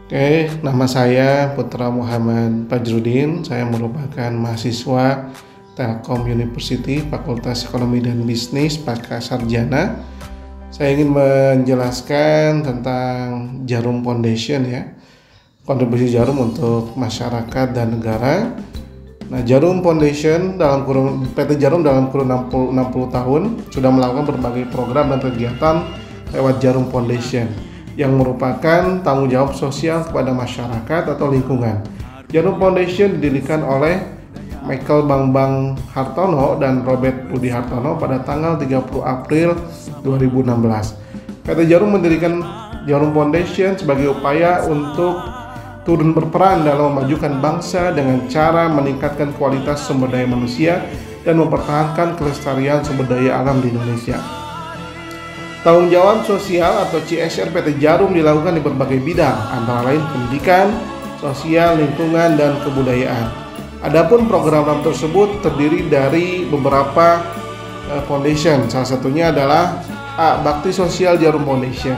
Oke, nama saya Putra Muhammad Fajrudin. Saya merupakan mahasiswa Telkom University, Fakultas Ekonomi dan Bisnis pasca sarjana. Saya ingin menjelaskan tentang Jarum Foundation ya, kontribusi Jarum untuk masyarakat dan negara. Nah, Jarum Foundation PT Jarum dalam kurun 60 tahun sudah melakukan berbagai program dan kegiatan lewat Jarum Foundation yang merupakan tanggung jawab sosial kepada masyarakat atau lingkungan. Jarum Foundation didirikan oleh Michael Bambang Hartono dan Robert Budi Hartono pada tanggal 30 April 2016. PT Jarum mendirikan Jarum Foundation sebagai upaya untuk turun berperan dalam memajukan bangsa dengan cara meningkatkan kualitas sumber daya manusia dan mempertahankan kelestarian sumber daya alam di Indonesia. Tanggung jawab sosial atau CSR PT Jarum dilakukan di berbagai bidang, antara lain pendidikan, sosial, lingkungan, dan kebudayaan. Adapun program tersebut terdiri dari beberapa foundation. Salah satunya adalah Bakti Sosial Jarum Foundation.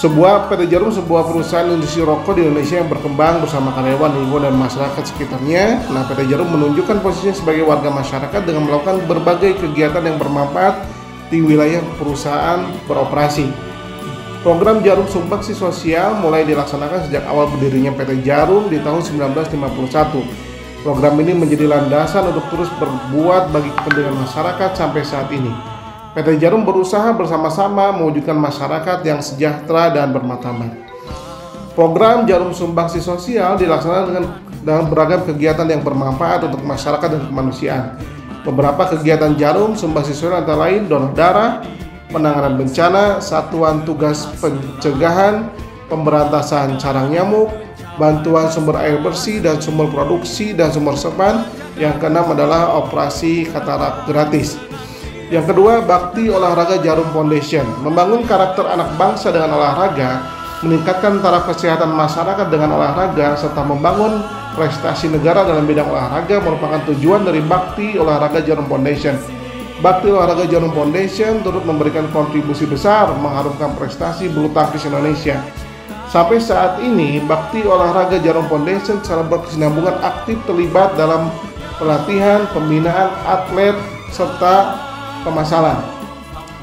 PT Jarum sebuah perusahaan industri rokok di Indonesia yang berkembang bersama karyawan, lingkungan, dan masyarakat sekitarnya. Nah, PT Jarum menunjukkan posisinya sebagai warga masyarakat dengan melakukan berbagai kegiatan yang bermanfaat di wilayah perusahaan beroperasi. Program Jarum Sumbangsi Sosial mulai dilaksanakan sejak awal berdirinya PT Jarum di tahun 1951. Program ini menjadi landasan untuk terus berbuat bagi kepentingan masyarakat sampai saat ini. PT Jarum berusaha bersama-sama mewujudkan masyarakat yang sejahtera dan bermartabat. Program Jarum Sumbangsi Sosial dilaksanakan dengan beragam kegiatan yang bermanfaat untuk masyarakat dan kemanusiaan. Beberapa kegiatan Jarum Sumbangsi Sosial antara lain donor darah, penanganan bencana, satuan tugas pencegahan, pemberantasan carang nyamuk, bantuan sumber air bersih dan sumber produksi dan sumber resapan. Yang keenam adalah operasi katarak gratis. Yang kedua, Bakti Olahraga Jarum Foundation membangun karakter anak bangsa dengan olahraga, meningkatkan taraf kesehatan masyarakat dengan olahraga, serta membangun prestasi negara dalam bidang olahraga merupakan tujuan dari Bakti Olahraga Jarum Foundation. Bakti Olahraga Jarum Foundation turut memberikan kontribusi besar mengharumkan prestasi bulu tangkis Indonesia. Sampai saat ini, Bakti Olahraga Jarum Foundation secara berkesinambungan aktif terlibat dalam pelatihan, pembinaan atlet, serta pemasaran.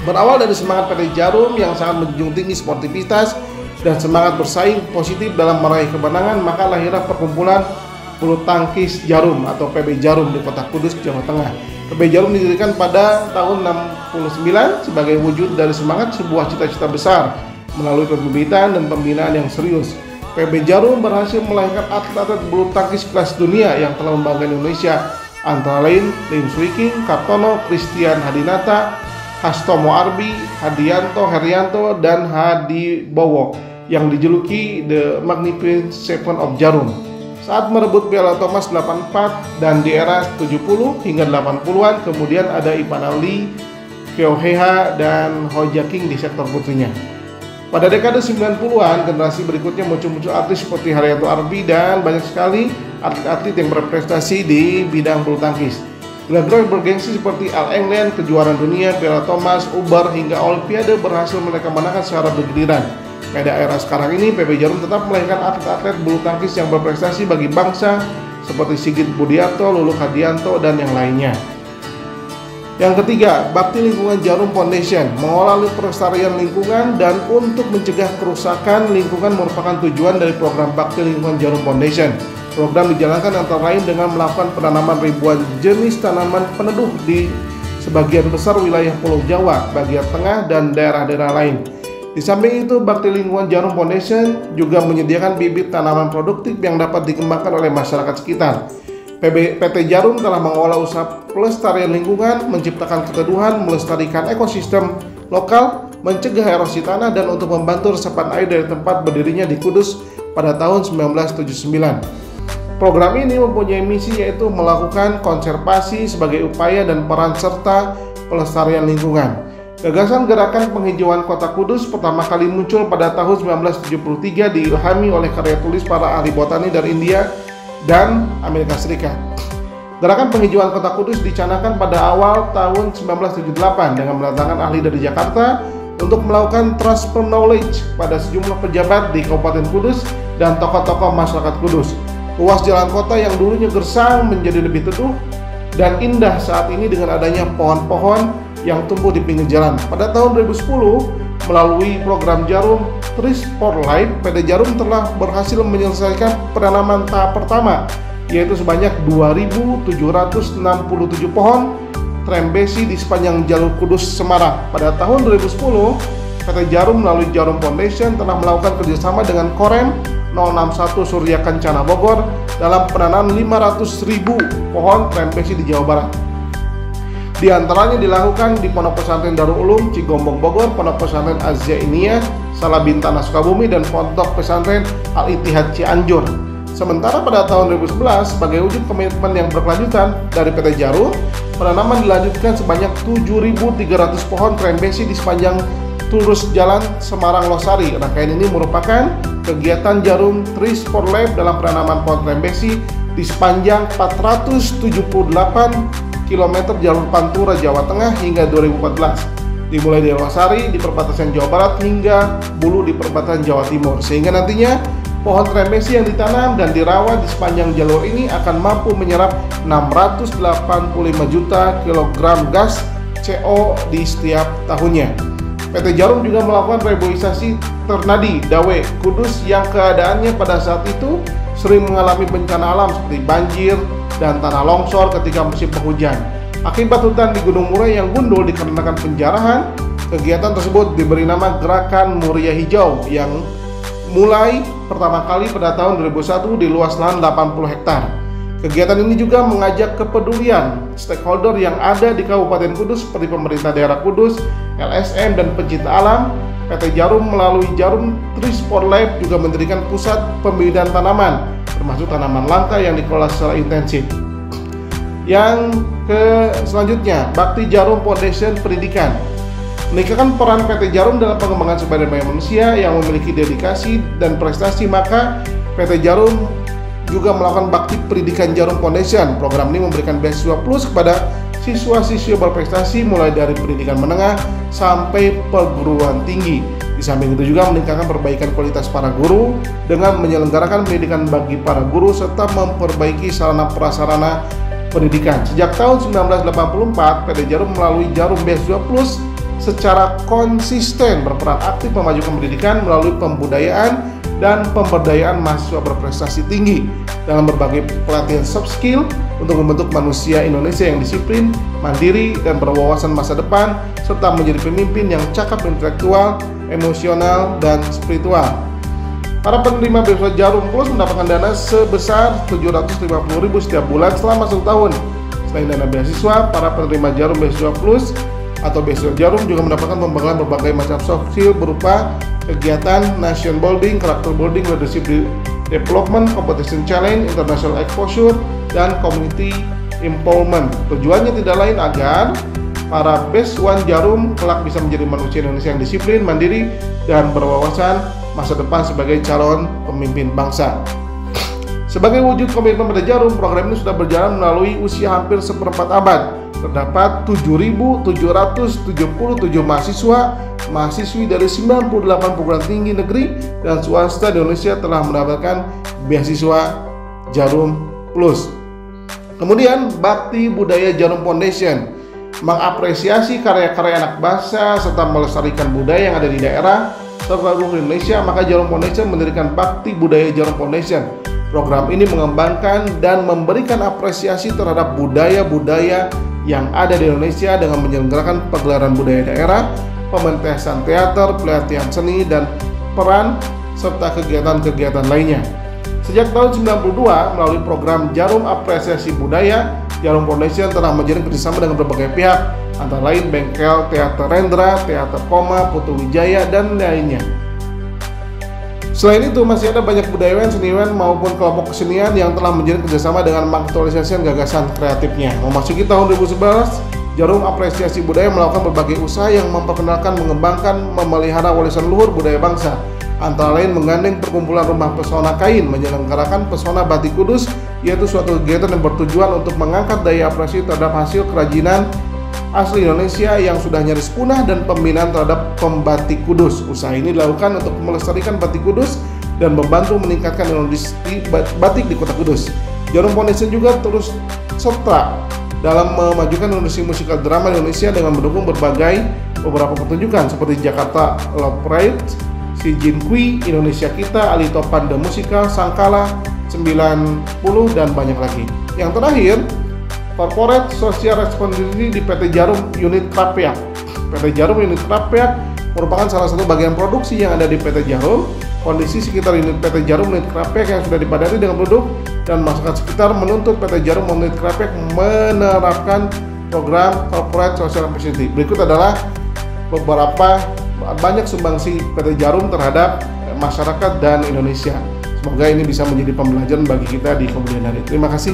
Berawal dari semangat PT Jarum yang sangat menjunjung tinggi sportivitas dan semangat bersaing positif dalam meraih kemenangan, maka lahirlah perkumpulan bulu tangkis Jarum atau PB Jarum di Kota Kudus, Jawa Tengah. PB Jarum didirikan pada tahun 69 sebagai wujud dari semangat sebuah cita-cita besar melalui pembibitan dan pembinaan yang serius. PB Jarum berhasil melahirkan atlet-atlet bulu tangkis kelas dunia yang telah membanggakan Indonesia, antara lain Lim Swee King, Kartono, Christian Hadinata, Hasto Moarbi, Hadianto Herianto, dan Hadi Bowo yang dijuluki The Magnificent Seven of Jarum. Saat merebut Piala Thomas 84 dan di era 70 hingga 80-an, kemudian ada Ipan Ali, Keo Heha, dan Hoja King di sektor putrinya. Pada dekade 90-an, generasi berikutnya muncul artis seperti Haryanto Arbi dan banyak sekali atlet-atlet yang berprestasi di bidang bulu tangkis. Gelar-gelar bergengsi seperti All England, kejuaraan dunia, Piala Thomas, Uber, hingga Olimpiade berhasil mereka menangkan secara bergiliran. Pada era sekarang ini, PB Jarum tetap melahirkan atlet-atlet bulu tangkis yang berprestasi bagi bangsa seperti Sigit Budiarto, Lulu Hadianto, dan yang lainnya. Yang ketiga, Bakti Lingkungan Jarum Foundation mengolah pelestarian lingkungan dan untuk mencegah kerusakan lingkungan merupakan tujuan dari program Bakti Lingkungan Jarum Foundation. Program dijalankan antara lain dengan melakukan penanaman ribuan jenis tanaman peneduh di sebagian besar wilayah Pulau Jawa, bagian tengah, dan daerah-daerah lain. Di samping itu, Bakti Lingkungan Jarum Foundation juga menyediakan bibit tanaman produktif yang dapat dikembangkan oleh masyarakat sekitar. PT Jarum telah mengolah usaha pelestarian lingkungan, menciptakan keteduhan, melestarikan ekosistem lokal, mencegah erosi tanah, dan untuk membantu resapan air dari tempat berdirinya di Kudus pada tahun 1979. Program ini mempunyai misi yaitu melakukan konservasi sebagai upaya dan peran serta pelestarian lingkungan. Gagasan gerakan penghijauan Kota Kudus pertama kali muncul pada tahun 1973 diilhami oleh karya tulis para ahli botani dari India dan Amerika Serikat. Gerakan penghijauan Kota Kudus dicanangkan pada awal tahun 1978 dengan mendatangkan ahli dari Jakarta, untuk melakukan transfer knowledge pada sejumlah pejabat di Kabupaten Kudus dan tokoh-tokoh masyarakat Kudus. Ruas jalan kota yang dulunya gersang menjadi lebih teduh dan indah saat ini dengan adanya pohon-pohon yang tumbuh di pinggir jalan. Pada tahun 2010, melalui program Jarum Trees for Life, PT Jarum telah berhasil menyelesaikan penanaman tahap pertama, yaitu sebanyak 2.767 pohon trembesi di sepanjang jalur Kudus Semarang. Pada tahun 2010, PT Jarum melalui Jarum Foundation telah melakukan kerjasama dengan Korem 061 Surya Kencana Bogor dalam penanaman 500.000 pohon trembesi di Jawa Barat. Di antaranya dilakukan di Pondok Pesantren Darul Ulum Cigombong Bogor, Pondok Pesantren Az-Zainiyah Salabintana Sukabumi, dan Pondok Pesantren Al-Ittihad Cianjur. Sementara pada tahun 2011, sebagai wujud komitmen yang berkelanjutan dari PT Jarum, penanaman dilanjutkan sebanyak 7.300 pohon trembesi di sepanjang lurus jalan Semarang Losari. Rangkaian ini merupakan kegiatan Jarum Trees for Life dalam penanaman pohon trembesi di sepanjang 478 km jalur Pantura Jawa Tengah hingga 2014, dimulai dari Losari di perbatasan Jawa Barat hingga Bulu di perbatasan Jawa Timur, sehingga nantinya pohon trembesi yang ditanam dan dirawat di sepanjang jalur ini akan mampu menyerap 685 juta kilogram gas CO di setiap tahunnya. PT Jarum juga melakukan reboisasi Ternadi Dawe Kudus yang keadaannya pada saat itu sering mengalami bencana alam seperti banjir dan tanah longsor ketika musim penghujan. Akibat hutan di Gunung Murai yang gundul dikarenakan penjarahan, kegiatan tersebut diberi nama Gerakan Muria Hijau yang mulai pertama kali pada tahun 2001 di luas lahan 80 hektar. Kegiatan ini juga mengajak kepedulian stakeholder yang ada di Kabupaten Kudus seperti pemerintah daerah Kudus, LSM, dan pecinta alam. PT Jarum melalui Jarum Trees for Life juga mendirikan pusat pembidaan tanaman, termasuk tanaman langka yang dikelola secara intensif. Yang selanjutnya, Bakti Jarum Foundation Pendidikan meningkatkan peran PT Jarum dalam pengembangan sumber daya manusia yang memiliki dedikasi dan prestasi. Maka PT Jarum juga melakukan Bakti Pendidikan Jarum Foundation. Program ini memberikan beasiswa plus kepada siswa-siswa berprestasi mulai dari pendidikan menengah sampai perguruan tinggi. Di samping itu juga meningkatkan perbaikan kualitas para guru dengan menyelenggarakan pendidikan bagi para guru serta memperbaiki sarana prasarana pendidikan. Sejak tahun 1984, PT Jarum melalui Jarum Beasiswa Plus secara konsisten berperan aktif memajukan pendidikan melalui pembudayaan dan pemberdayaan mahasiswa berprestasi tinggi dalam berbagai pelatihan soft skill untuk membentuk manusia Indonesia yang disiplin, mandiri, dan berwawasan masa depan, serta menjadi pemimpin yang cakap intelektual, emosional, dan spiritual. Para penerima beasiswa Jarum Plus mendapatkan dana sebesar 750.000 setiap bulan selama 1 tahun. Selain dana beasiswa, para penerima Jarum Beasiswa Plus atau beasiswa Jarum juga mendapatkan pembekalan berbagai macam soft skill berupa kegiatan nation building, character building, leadership development, competition challenge, international exposure, dan community empowerment. Tujuannya tidak lain agar para beasiswan Jarum kelak bisa menjadi manusia Indonesia yang disiplin, mandiri, dan berwawasan masa depan sebagai calon pemimpin bangsa. Sebagai wujud komitmen pada Jarum, program ini sudah berjalan melalui usia hampir seperempat abad. Terdapat 7.777 mahasiswi dari 98 perguruan tinggi negeri dan swasta di Indonesia telah mendapatkan beasiswa Jarum Plus. Kemudian Bakti Budaya Jarum Foundation mengapresiasi karya-karya anak bangsa serta melestarikan budaya yang ada di daerah serta seluruh Indonesia. Maka Jarum Foundation mendirikan Bakti Budaya Jarum Foundation. Program ini mengembangkan dan memberikan apresiasi terhadap budaya-budaya yang ada di Indonesia dengan menyelenggarakan pagelaran budaya daerah, pementasan teater, pelatihan seni, dan peran, serta kegiatan-kegiatan lainnya. Sejak tahun 92, melalui program Jarum Apresiasi Budaya, Jarum Foundation telah menjalin kerjasama dengan berbagai pihak, antara lain Bengkel Teater Rendra, Teater Koma, Putu Wijaya, dan lainnya. Selain itu, masih ada banyak budayawan, seniman, maupun kelompok kesenian yang telah menjalin kerjasama dengan mengaktualisasikan gagasan kreatifnya. Memasuki tahun 2011, Jarum Apresiasi Budaya melakukan berbagai usaha yang memperkenalkan, mengembangkan, memelihara warisan luhur budaya bangsa. Antara lain menggandeng perkumpulan rumah pesona kain, menyelenggarakan pesona batik Kudus, yaitu suatu kegiatan yang bertujuan untuk mengangkat daya apresiasi terhadap hasil kerajinan asli Indonesia yang sudah nyaris punah dan pembinaan terhadap pembatik Kudus. Usaha ini dilakukan untuk melestarikan batik Kudus dan membantu meningkatkan industri batik di kota Kudus. Jarum Foundation juga terus serta dalam memajukan industri musikal drama di Indonesia dengan mendukung beberapa pertunjukan seperti Jakarta Love Parade, Si Jin Kui, Indonesia Kita, Ali Topan The Musical, Sangkala 90, dan banyak lagi. Yang terakhir, Corporate Social Responsibility di PT Jarum Unit Krapyak. PT Jarum Unit Krapyak merupakan salah satu bagian produksi yang ada di PT Jarum. Kondisi sekitar unit PT Jarum Unit Krapyak yang sudah dipadati dengan penduduk dan masyarakat sekitar menuntut PT Jarum Unit Krapyak menerapkan program Corporate Social Responsibility. Berikut adalah beberapa banyak sumbangsi PT Jarum terhadap masyarakat dan Indonesia. Semoga ini bisa menjadi pembelajaran bagi kita di kemudian hari. Terima kasih.